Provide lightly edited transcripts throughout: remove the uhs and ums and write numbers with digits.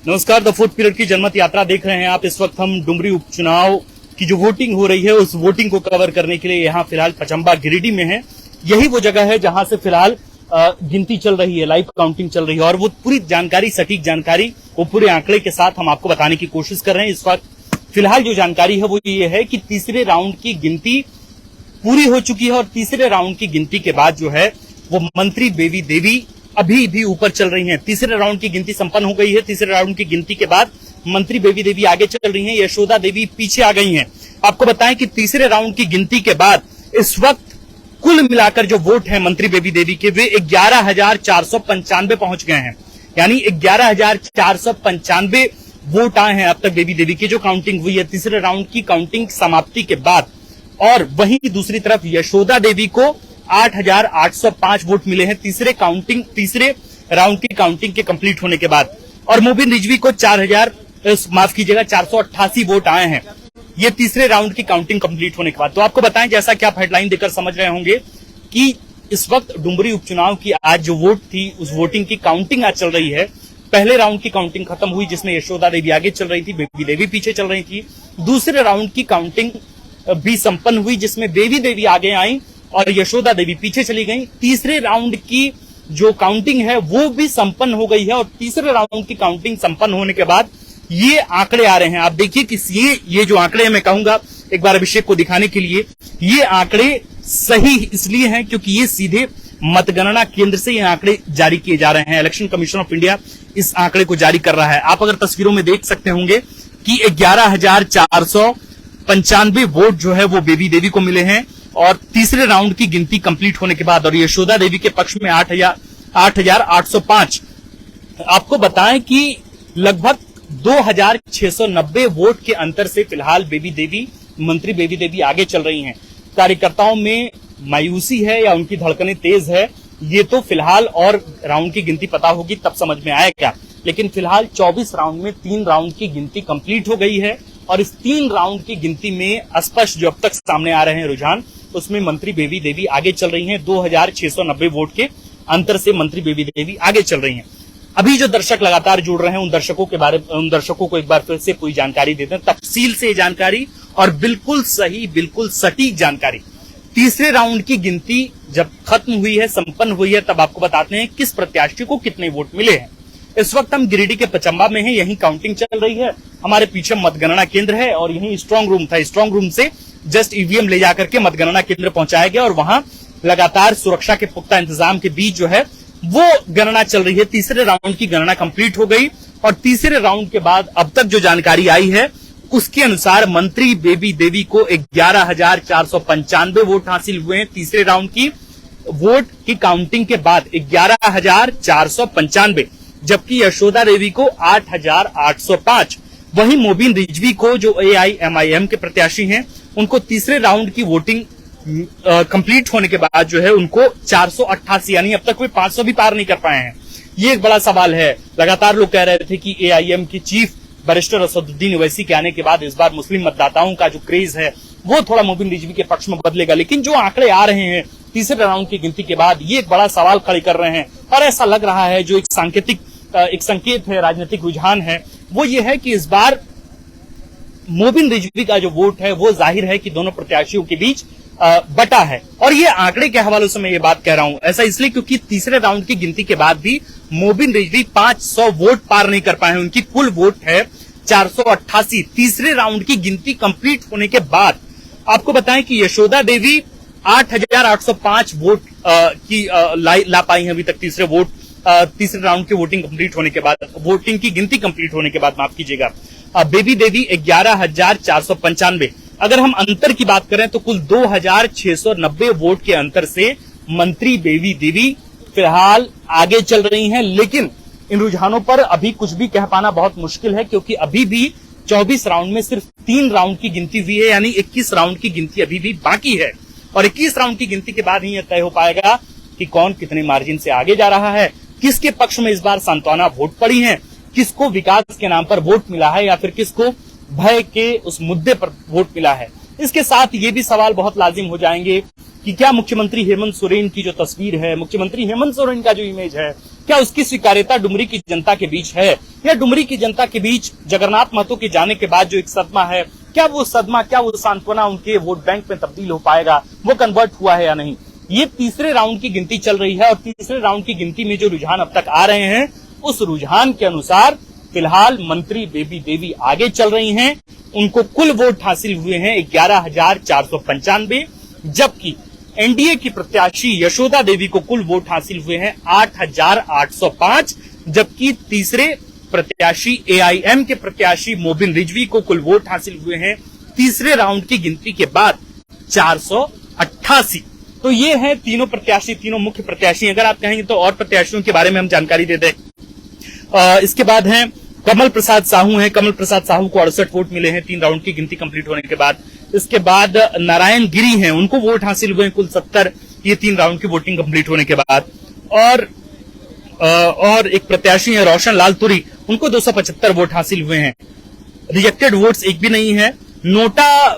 नमस्कार, the fourth period की जनमत यात्रा देख रहे हैं आप। इस वक्त हम डुमरी उपचुनाव की जो वोटिंग हो रही है उस वोटिंग को कवर करने के लिए यहाँ फिलहाल पचम्बा गिरिडीह में है। यही वो जगह है जहां से फिलहाल गिनती चल रही है, लाइव काउंटिंग चल रही है और वो पूरी जानकारी, सटीक जानकारी, वो पूरे आंकड़े के साथ हम आपको बताने की कोशिश कर रहे हैं। इस वक्त फिलहाल जो जानकारी है वो ये है कि तीसरे राउंड की गिनती पूरी हो चुकी है और तीसरे राउंड की गिनती के बाद जो है वो मंत्री बेबी देवी अभी भी ऊपर चल रही हैं। तीसरे राउंड की गिनती संपन्न हो गई है। तीसरे राउंड की गिनती के बाद मंत्री बेबी देवी आगे चल रही हैं, यशोदा देवी पीछे आ गई हैं। आपको बताएं कि तीसरे राउंड की गिनती के बाद इस वक्त कुल मिलाकर जो वोट है मंत्री बेबी देवी के, वे 11,495 पहुंच गए हैं। यानी 11,495 वोट आए हैं अब तक बेबी देवी की जो काउंटिंग हुई है तीसरे राउंड की काउंटिंग समाप्ति के बाद। और वहीं दूसरी तरफ यशोदा देवी को 8,805 वोट मिले हैं तीसरे राउंड की काउंटिंग के कंप्लीट होने के बाद। और मोबिन रिजवी को 488 वोट आए हैं ये तीसरे राउंड की काउंटिंग कंप्लीट होने के बाद। तो आपको बताएं, जैसा कि आप हेडलाइन देकर समझ रहे होंगे कि इस वक्त डुमरी उपचुनाव की आज जो वोट थी उस वोटिंग की काउंटिंग आज चल रही है। पहले राउंड की काउंटिंग खत्म हुई जिसमें यशोदा देवी आगे चल रही थी, बेबी देवी पीछे चल रही थी। दूसरे राउंड की काउंटिंग भी संपन्न हुई जिसमें बेबी देवी आगे आई और यशोदा देवी पीछे चली गई। तीसरे राउंड की जो काउंटिंग है वो भी संपन्न हो गई है और तीसरे राउंड की काउंटिंग संपन्न होने के बाद ये आंकड़े आ रहे हैं। आप देखिए कि ये जो आंकड़े हैं, मैं कहूंगा एक बार अभिषेक को दिखाने के लिए, ये आंकड़े सही इसलिए हैं क्योंकि ये सीधे मतगणना केंद्र से ये आंकड़े जारी किए जा रहे हैं। इलेक्शन कमीशन ऑफ इंडिया इस आंकड़े को जारी कर रहा है। आप अगर तस्वीरों में देख सकते होंगे कि 11,495 वोट जो है वो बेबी देवी को मिले हैं और तीसरे राउंड की गिनती कंप्लीट होने के बाद। और यशोदा देवी के पक्ष में 8,805। आपको बताएं कि लगभग 2,690 वोट के अंतर से फिलहाल मंत्री बेबी देवी आगे चल रही हैं। कार्यकर्ताओं में मायूसी है या उनकी धड़कनें तेज है, ये तो फिलहाल और राउंड की गिनती पता होगी तब समझ में आएगा। लेकिन फिलहाल 24 राउंड में 3 राउंड की गिनती कंप्लीट हो गई है और इस 3 राउंड की गिनती में स्पष्ट जो अब तक सामने आ रहे हैं रुझान, उसमें मंत्री बेबी देवी आगे चल रही हैं। 2,690 वोट के अंतर से मंत्री बेबी देवी आगे चल रही हैं। अभी जो दर्शक लगातार जुड़ रहे हैं उन दर्शकों को एक बार फिर से पूरी जानकारी देते हैं, तफसील से जानकारी और बिल्कुल सही, बिल्कुल सटीक जानकारी। तीसरे राउंड की गिनती जब खत्म हुई है, संपन्न हुई है, तब आपको बताते हैं किस प्रत्याशी को कितने वोट मिले हैं। इस वक्त हम गिरिडीह के पचम्बा में हैं, यहीं काउंटिंग चल रही है। हमारे पीछे मतगणना केंद्र है और यहीं स्ट्रांग रूम था। स्ट्रांग रूम से जस्ट ईवीएम ले जाकर के मतगणना केंद्र पहुंचाया गया और वहां लगातार सुरक्षा के पुख्ता इंतजाम के बीच जो है वो गणना चल रही है। तीसरे राउंड की गणना कंप्लीट हो गई और तीसरे राउंड के बाद अब तक जो जानकारी आई है उसके अनुसार मंत्री बेबी देवी को 11,495 वोट हासिल हुए हैं। तीसरे राउंड की वोट की काउंटिंग के बाद 11,495, जबकि यशोदा देवी को 8,805। वहीं मोबिन रिजवी को जो AIMIM के प्रत्याशी हैं उनको तीसरे राउंड की वोटिंग कंप्लीट होने के बाद जो है उनको 488, यानी अब तक वे 500 भी पार नहीं कर पाए हैं। ये एक बड़ा सवाल है। लगातार लोग कह रहे थे कि AIM की चीफ बैरिस्टर असदुद्दीन ओवैसी के आने के बाद इस बार मुस्लिम मतदाताओं का जो क्रेज है वो थोड़ा मोबिन रिजवी के पक्ष में बदलेगा। लेकिन जो आंकड़े आ रहे हैं तीसरे राउंड की गिनती के बाद, ये एक बड़ा सवाल खड़े कर रहे हैं और ऐसा लग रहा है जो एक संकेत है, राजनीतिक रुझान है, वो ये है कि इस बार मोबिन रिजवी का जो वोट है वो जाहिर है कि दोनों प्रत्याशियों के बीच बटा है। और ये आंकड़े के हवाले से मैं ये बात कह रहा हूं, ऐसा इसलिए क्योंकि तीसरे राउंड की गिनती के बाद भी मोबिन रिजवी 500 वोट पार नहीं कर पाए हैं। उनकी कुल वोट है 488। तीसरे राउंड की गिनती कंप्लीट होने के बाद आपको बताएं कि यशोदा देवी 8,805 वोट ला पाई हैं अभी तक। तीसरे राउंड की वोटिंग कंप्लीट होने के बाद, वोटिंग की गिनती कंप्लीट होने के बाद, माफ कीजिएगा, बेबी देवी 11,495। अगर हम अंतर की बात करें तो कुल 2,690 वोट के अंतर से मंत्री बेबी देवी फिलहाल आगे चल रही हैं। लेकिन इन रुझानों पर अभी कुछ भी कह पाना बहुत मुश्किल है क्योंकि अभी भी 24 राउंड में सिर्फ 3 राउंड की गिनती हुई है, यानी 21 राउंड की गिनती अभी भी बाकी है। और 21 राउंड की गिनती के बाद ही यह तय हो पाएगा कि कौन कितने मार्जिन से आगे जा रहा है, किसके पक्ष में इस बार सांत्वना वोट पड़ी है, किसको विकास के नाम पर वोट मिला है या फिर किसको भय के उस मुद्दे पर वोट मिला है। इसके साथ ये भी सवाल बहुत लाजिम हो जाएंगे कि क्या मुख्यमंत्री हेमंत सोरेन की जो तस्वीर है, मुख्यमंत्री हेमंत सोरेन का जो इमेज है, क्या उसकी स्वीकार्यता डुमरी की जनता के बीच है, या डुमरी की जनता के बीच जगन्नाथ महतो के जाने के बाद जो एक सदमा है, क्या वो सदमा, क्या वो सांत्वना उनके वोट बैंक में तब्दील हो पाएगा, वो कन्वर्ट हुआ है या नहीं। ये तीसरे राउंड की गिनती चल रही है और तीसरे राउंड की गिनती में जो रुझान अब तक आ रहे हैं, उस रुझान के अनुसार फिलहाल मंत्री बेबी देवी आगे चल रही हैं। उनको कुल वोट हासिल हुए हैं 11,495, जबकि एनडीए की प्रत्याशी यशोदा देवी को कुल वोट हासिल हुए हैं 8,805, जबकि तीसरे प्रत्याशी एआईएम के प्रत्याशी मोबिन रिजवी को कुल वोट हासिल हुए हैं तीसरे राउंड की गिनती के बाद 488। तो ये है तीनों प्रत्याशी, तीनों मुख्य प्रत्याशी। अगर आप कहेंगे तो और प्रत्याशियों के बारे में हम जानकारी दे दें। इसके बाद हैं कमल प्रसाद साहू हैं। कमल प्रसाद साहू को 68 वोट मिले हैं 3 राउंड की गिनती कंप्लीट होने के बाद। इसके बाद नारायण गिरी हैं, उनको वोट हासिल हुए हैं कुल 70, ये 3 राउंड की वोटिंग कंप्लीट होने के बाद। और एक प्रत्याशी है रोशन लाल तुरी, उनको 275 वोट हासिल हुए हैं। रिजेक्टेड वोट्स एक भी नहीं है। नोटा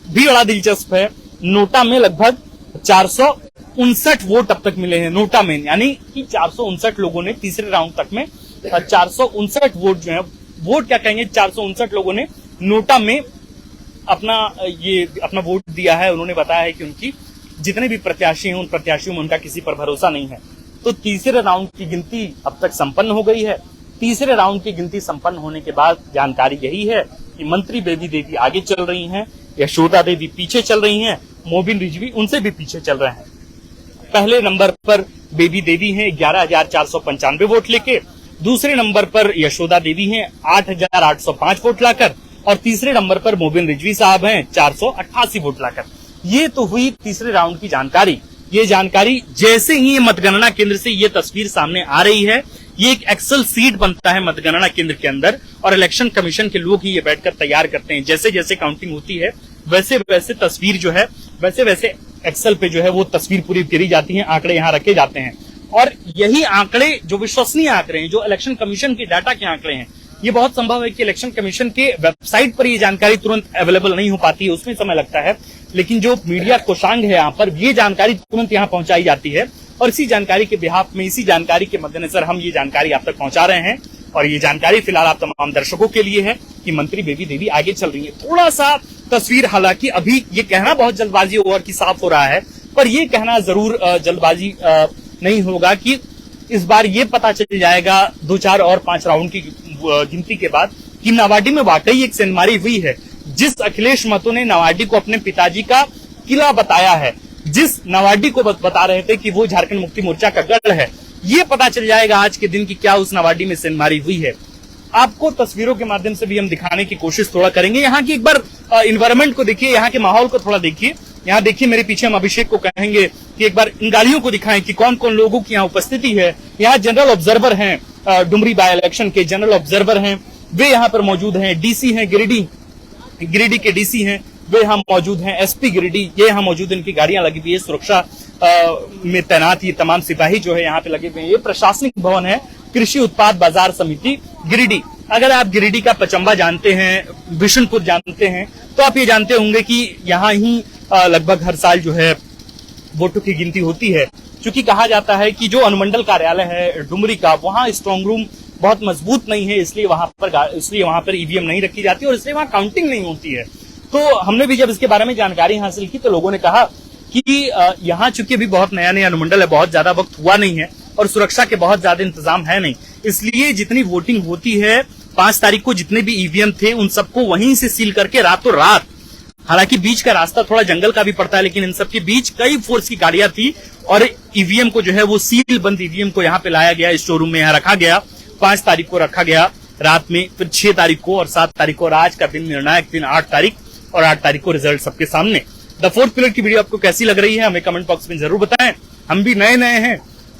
भी बड़ा दिलचस्प है, नोटा में लगभग 459 वोट अब तक मिले हैं नोटा में, यानी कि 459 लोगों ने तीसरे राउंड तक में 459 वोट जो है, वोट क्या कहेंगे, 459 लोगों ने नोटा में अपना वोट दिया है। उन्होंने बताया है कि उनकी जितने भी प्रत्याशी हैं उन प्रत्याशियों में उनका किसी पर भरोसा नहीं है। तो तीसरे राउंड की गिनती अब तक संपन्न हो गई है। तीसरे राउंड की गिनती संपन्न होने के बाद जानकारी यही है कि मंत्री बेबी देवी आगे चल रही हैं, यशोदा देवी पीछे चल रही हैं, मोबिन रिजवी उनसे भी पीछे चल रहे हैं। पहले नंबर पर बेबी देवी हैं 11,495 वोट लेके, दूसरे नंबर पर यशोदा देवी हैं 8,805 वोट लाकर, और तीसरे नंबर पर मोबिन रिजवी साहब हैं 488 वोट लाकर। ये तो हुई तीसरे राउंड की जानकारी। ये जानकारी जैसे ही मतगणना केंद्र से ये तस्वीर सामने आ रही है, ये एक एक्सेल सीट बनता है मतगणना केंद्र के अंदर और इलेक्शन कमीशन के लोग ही ये बैठकर तैयार करते हैं। जैसे जैसे काउंटिंग होती है वैसे वैसे तस्वीर जो है, वैसे वैसे एक्सेल पे जो है वो तस्वीर पूरी गिरी जाती है, आंकड़े यहाँ रखे जाते हैं। और यही आंकड़े जो विश्वसनीय आंकड़े हैं, जो इलेक्शन कमीशन के डाटा के आंकड़े हैं, ये बहुत संभव है कि इलेक्शन कमीशन के वेबसाइट पर ये जानकारी तुरंत अवेलेबल नहीं हो पाती है, उसमें समय लगता है, लेकिन जो मीडिया कोषांग है यहाँ पर, ये जानकारी तुरंत यहाँ पहुंचाई जाती है और इसी जानकारी के बिहाफ में, इसी जानकारी के मद्देनजर हम ये जानकारी आप तक पहुंचा रहे हैं। और ये जानकारी फिलहाल आप तमाम दर्शकों के लिए है कि मंत्री बेबी देवी आगे चल रही है। थोड़ा सा तस्वीर, हालांकि अभी ये कहना बहुत जल्दबाजी ओवर की साफ हो रहा है, पर ये कहना जरूर जल्दबाजी नहीं होगा कि इस बार ये पता चल जाएगा 2, 4 और 5 राउंड की गिनती के बाद कि नावाडी में वाकई एक सेंधमारी हुई है। जिस अखिलेश महतो ने नावाडी को अपने पिताजी का किला बताया है, जिस नावाडी को बता रहे थे कि वो झारखंड मुक्ति मोर्चा का गढ़ है, ये पता चल जाएगा आज के दिन कि क्या उस नावाडी में सेंधमारी हुई है। आपको तस्वीरों के माध्यम से भी हम दिखाने की कोशिश थोड़ा करेंगे। यहाँ की एक बार इन्वायरमेंट को देखिए, यहाँ के माहौल को थोड़ा देखिए। यहाँ देखिए मेरे पीछे, हम अभिषेक को कहेंगे कि एक बार इन गाड़ियों को दिखाएं कि कौन कौन लोगों की यहाँ उपस्थिति है। यहाँ जनरल ऑब्जर्वर हैं, डुमरी बाय इलेक्शन के जनरल ऑब्जर्वर हैं, वे यहाँ पर मौजूद हैं। डीसी हैं गिरिडीह के डीसी हैं, वे यहाँ मौजूद हैं। एसपी गिरिडीह ये यहाँ मौजूद, इनकी गाड़ियां लगी हुई है। सुरक्षा में तैनात ये तमाम सिपाही जो है यहाँ पे लगे हुए हैं। ये प्रशासनिक भवन है, कृषि उत्पाद बाजार समिति गिरिडीह। अगर आप गिरिडीह का पचम्बा जानते हैं, बिशनपुर जानते हैं, तो आप ये जानते होंगे कि यहाँ ही लगभग हर साल जो है वोटों की गिनती होती है। क्योंकि कहा जाता है कि जो अनुमंडल कार्यालय है डुमरी का, वहाँ स्ट्रांग रूम बहुत मजबूत नहीं है, इसलिए वहां पर ईवीएम नहीं रखी जाती और इसलिए वहां काउंटिंग नहीं होती है। तो हमने भी जब इसके बारे में जानकारी हासिल की तो लोगों ने कहा कि यहाँ चूंकि अभी बहुत नया नया अनुमंडल है, बहुत ज्यादा वक्त हुआ नहीं है और सुरक्षा के बहुत ज्यादा इंतजाम है नहीं, इसलिए जितनी वोटिंग होती है 5 तारीख को जितने भी ईवीएम थे उन सबको वहीं से सील करके रातों रात, हालांकि बीच का रास्ता थोड़ा जंगल का भी पड़ता है, लेकिन इन सबके बीच कई फोर्स की गाड़ियां थी और ईवीएम को जो है वो सील बंद ईवीएम को यहाँ पे लाया गया, स्टोर रूम में यहाँ रखा गया। 5 तारीख को रखा गया रात में, फिर 6 तारीख को और 7 तारीख को, और आज का दिन निर्णायक दिन 8 तारीख और 8 तारीख को रिजल्ट सबके सामने। द फोर्थ पिलर की वीडियो आपको कैसी लग रही है हमें कमेंट बॉक्स में जरूर बताएं। हम भी नए हैं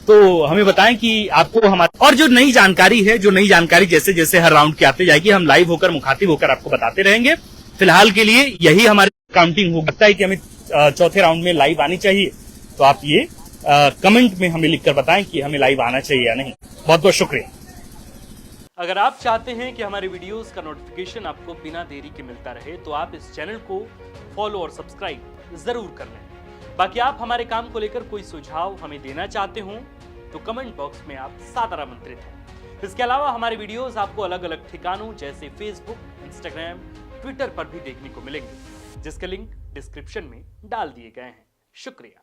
तो हमें बताएं कि आपको हमारा, और जो नई जानकारी है, जो नई जानकारी जैसे जैसे हर राउंड की आती जाएगी हम लाइव होकर मुखातिब होकर आपको बताते रहेंगे। फिलहाल के लिए यही हमारी काउंटिंग हो सकता है कि हमें चौथे राउंड में लाइव आनी चाहिए, तो आप ये कमेंट में हमें लिखकर बताएं कि हमें लाइव आना चाहिए या नहीं। बहुत बहुत शुक्रिया। अगर आप चाहते हैं कि हमारे वीडियोस का नोटिफिकेशन आपको बिना देरी के मिलता रहे तो आप इस चैनल को फॉलो और सब्सक्राइब जरूर कर लें। बाकी आप हमारे काम को लेकर कोई सुझाव हमें देना चाहते हो तो कमेंट बॉक्स में आप सादर आमंत्रित हैं। इसके अलावा हमारे वीडियोस आपको अलग अलग ठिकानों जैसे फेसबुक, इंस्टाग्राम, ट्विटर पर भी देखने को मिलेंगे, जिसके लिंक डिस्क्रिप्शन में डाल दिए गए हैं। शुक्रिया।